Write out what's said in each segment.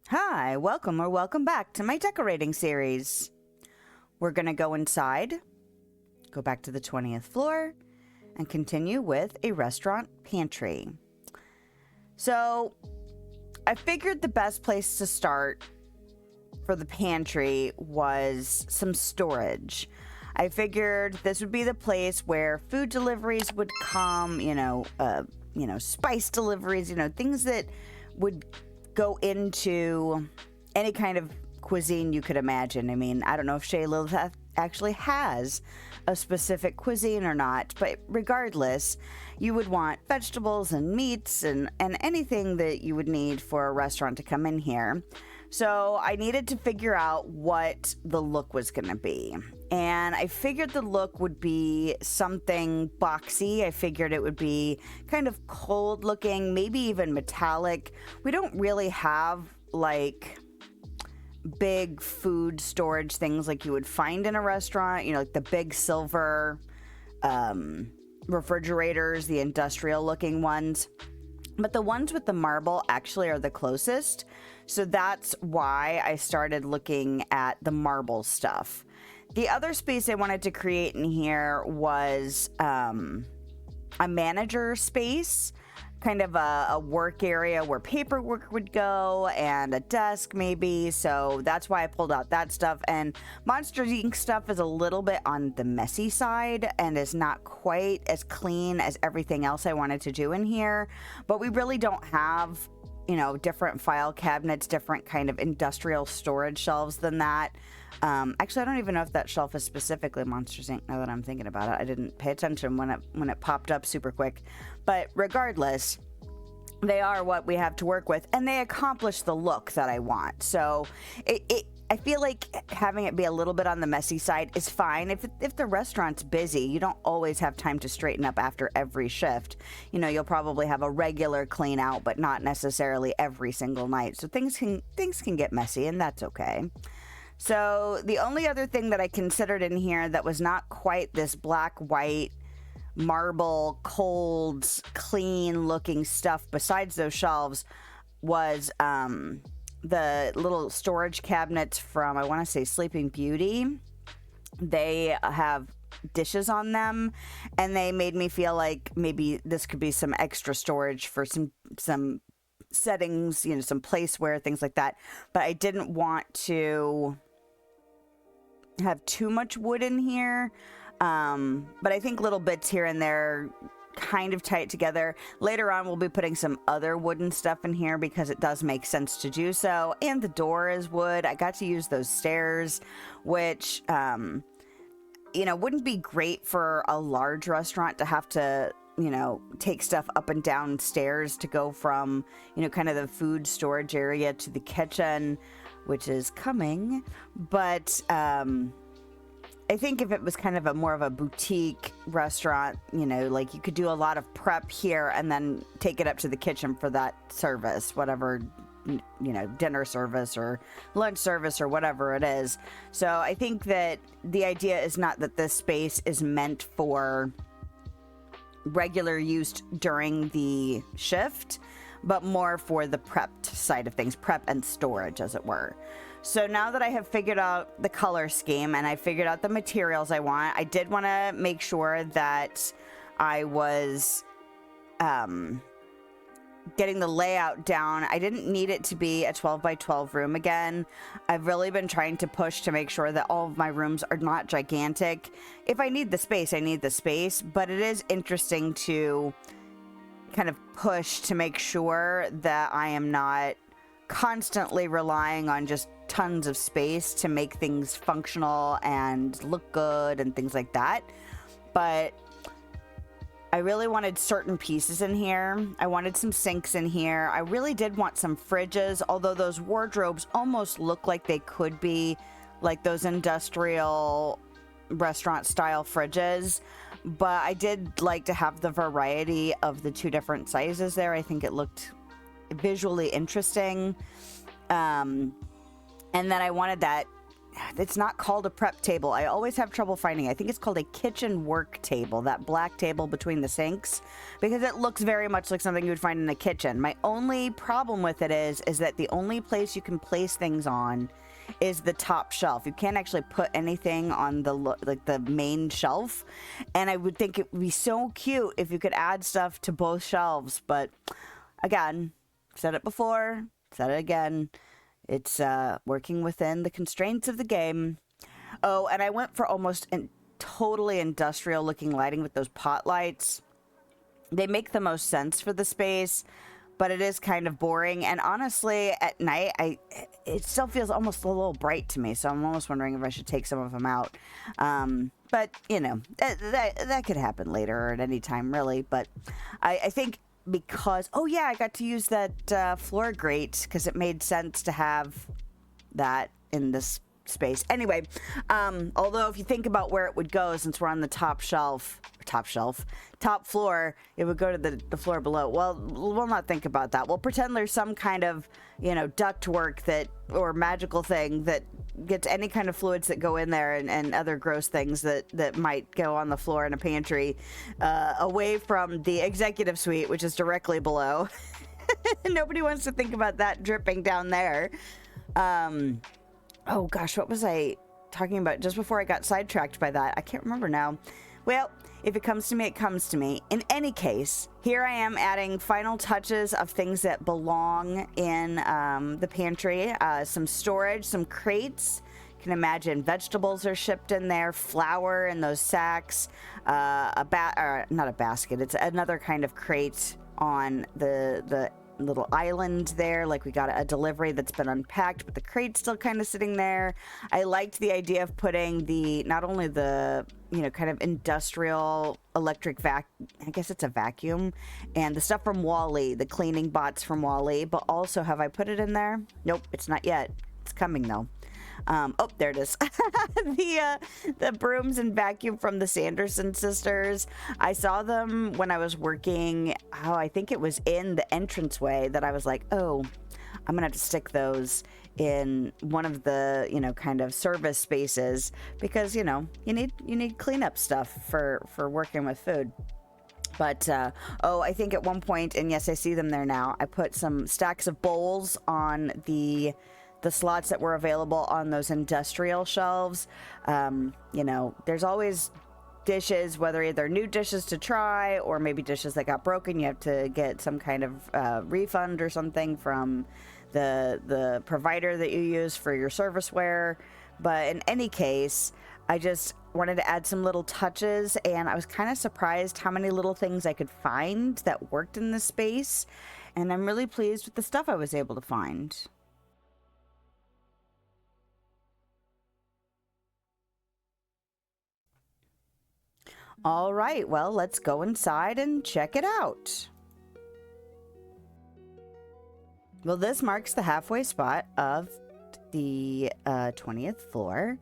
Hi, welcome or welcome back to my decorating series. We're going to go inside, go back to the 20th floor, and continue with a restaurant pantry. So, I figured the best place to start for the pantry was some storage. I figured this would be the place where food deliveries would come, spice deliveries, things that would go into any kind of cuisine you could imagine. I mean, I don't know if Shayla actually has a specific cuisine or not, but regardless, you would want vegetables and meats and anything that you would need for a restaurant to come in here. So I needed to figure out what the look was going to be. And I figured the look would be something boxy. I figured it would be kind of cold looking, maybe even metallic. We don't really have like big food storage things like you would find in a restaurant, like the big silver refrigerators, the industrial looking ones. But the ones with the marble actually are the closest. So that's why I started looking at the marble stuff. The other space I wanted to create in here was a manager space, kind of a work area where paperwork would go and a desk maybe. So that's why I pulled out that stuff. And Monsters Inc. stuff is a little bit on the messy side and is not quite as clean as everything else I wanted to do in here. But we really don't have, different file cabinets, different kind of industrial storage shelves than that. Actually, I don't even know if that shelf is specifically Monsters Inc. Now that I'm thinking about it, I didn't pay attention when it popped up super quick. But regardless, they are what we have to work with, and they accomplish the look that I want. So I feel like having it be a little bit on the messy side is fine. If the restaurant's busy, you don't always have time to straighten up after every shift. You'll probably have a regular clean out, but not necessarily every single night. So things can get messy, and that's okay. So the only other thing that I considered in here that was not quite this black, white, marble, cold, clean looking stuff besides those shelves was the little storage cabinets from, I want to say, Sleeping Beauty. They have dishes on them, and they made me feel like maybe this could be some extra storage for some settings, some placeware, things like that. But I didn't want to have too much wood in here. But I think little bits here and there kind of tie it together. Later on, we'll be putting some other wooden stuff in here because it does make sense to do so. And the door is wood. I got to use those stairs, which, wouldn't be great for a large restaurant to have to, take stuff up and down stairs to go from, kind of the food storage area to the kitchen, which is coming. But, I think if it was kind of more of a boutique restaurant, like you could do a lot of prep here and then take it up to the kitchen for that service, whatever, dinner service or lunch service or whatever it is. So I think that the idea is not that this space is meant for regular use during the shift, but more for the prepped side of things, prep and storage, as it were. So now that I have figured out the color scheme and I figured out the materials I want, I did want to make sure that I was getting the layout down. I didn't need it to be a 12 by 12 room again. I've really been trying to push to make sure that all of my rooms are not gigantic. If I need the space, I need the space, but it is interesting to kind of push to make sure that I am not constantly relying on just tons of space to make things functional and look good and things like that. But I really wanted certain pieces in here. I wanted some sinks in here. I really did want some fridges, although those wardrobes almost look like they could be like those industrial restaurant style fridges. But I did like to have the variety of the two different sizes there. I think it looked visually interesting. And then I wanted that it's not called a prep table. I always have trouble finding it. I think it's called a kitchen work table, that black table between the sinks, because it looks very much like something you would find in a kitchen. My only problem with it is that the only place you can place things on is the top shelf. You can't actually put anything on the main shelf, and I would think it would be so cute if you could add stuff to both shelves, but again, said it before, said it again, it's working within the constraints of the game. Oh, and I went for almost totally industrial looking lighting with those pot lights. They make the most sense for the space, but it is kind of boring, and honestly at night it still feels almost a little bright to me, so I'm almost wondering if I should take some of them out. But you know, that could happen later or at any time really, but I think because oh yeah, I got to use that floor grate because it made sense to have that in this space anyway. Although if you think about where it would go, since we're on the top floor, it would go to the floor below. Well, we'll not think about that. We'll pretend there's some kind of, you know, ductwork that or magical thing that gets any kind of fluids that go in there and other gross things that might go on the floor in a pantry, away from the executive suite, which is directly below. Nobody wants to think about that dripping down there. Oh gosh, what was I talking about just before I got sidetracked by that? I can't remember now. Well, if it comes to me, it comes to me. In any case, here I am adding final touches of things that belong in the pantry. Some storage, some crates. You can imagine vegetables are shipped in there, flour in those sacks, not a basket, it's another kind of crate on the little island there, like we got a delivery that's been unpacked, but the crate's still kind of sitting there. I liked the idea of putting not only the, you know, kind of industrial electric I guess it's a vacuum, and the stuff from Wall-E, the cleaning bots from Wall-E, but also have I put it in there? Nope, it's not yet. It's coming though. Oh, there it is. The brooms and vacuum from the Sanderson sisters. I saw them when I was working. Oh, I think it was in the entranceway that I was like, oh, I'm gonna have to stick those in one of the, you know, kind of service spaces because, you know, you need cleanup stuff for working with food. But, oh, I think at one point, and yes, I see them there now, I put some stacks of bowls on the slots that were available on those industrial shelves. You know, there's always dishes, whether they're new dishes to try or maybe dishes that got broken. You have to get some kind of refund or something from the provider that you use for your serviceware. But in any case, I just wanted to add some little touches, and I was kind of surprised how many little things I could find that worked in this space, and I'm really pleased with the stuff I was able to find. All right, well, let's go inside and check it out. Well, this marks the halfway spot of the 20th floor,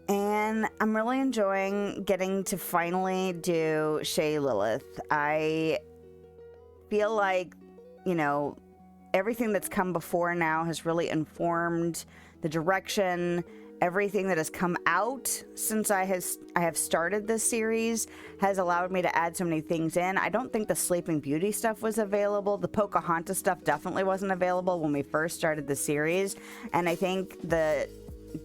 and I'm really enjoying getting to finally do Shea Lilith. I feel like, you know, everything that's come before now has really informed the direction. Everything that has come out since I have started this series has allowed me to add so many things in. I don't think the Sleeping Beauty stuff was available. The Pocahontas stuff definitely wasn't available when we first started the series. And I think the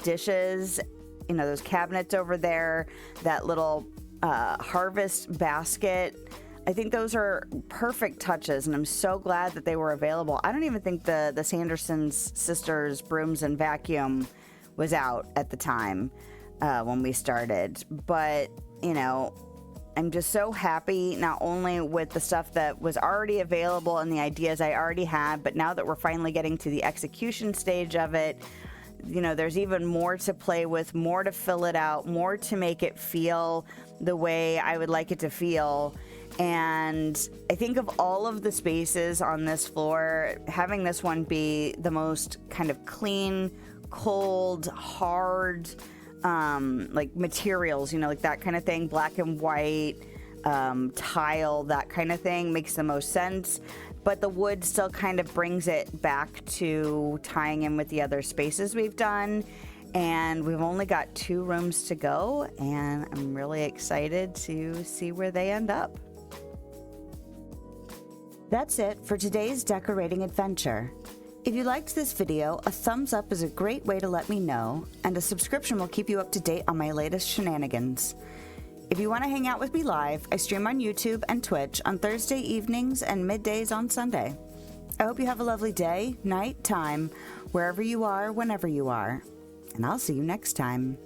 dishes, you know, those cabinets over there, that little harvest basket, I think those are perfect touches, and I'm so glad that they were available. I don't even think the Sanderson's sisters brooms and vacuum was out at the time when we started, but you know, I'm just so happy not only with the stuff that was already available and the ideas I already had, but now that we're finally getting to the execution stage of it, you know, there's even more to play with, more to fill it out, more to make it feel the way I would like it to feel. And I think of all of the spaces on this floor, having this one be the most kind of clean, cold, hard, like materials, you know, like that kind of thing, black and white, tile, that kind of thing makes the most sense. But the wood still kind of brings it back to tying in with the other spaces we've done. And we've only got 2 rooms to go, and I'm really excited to see where they end up. That's it for today's decorating adventure. If you liked this video, a thumbs up is a great way to let me know, and a subscription will keep you up to date on my latest shenanigans. If you want to hang out with me live, I stream on YouTube and Twitch on Thursday evenings and middays on Sunday. I hope you have a lovely day, night, time, wherever you are, whenever you are. And I'll see you next time.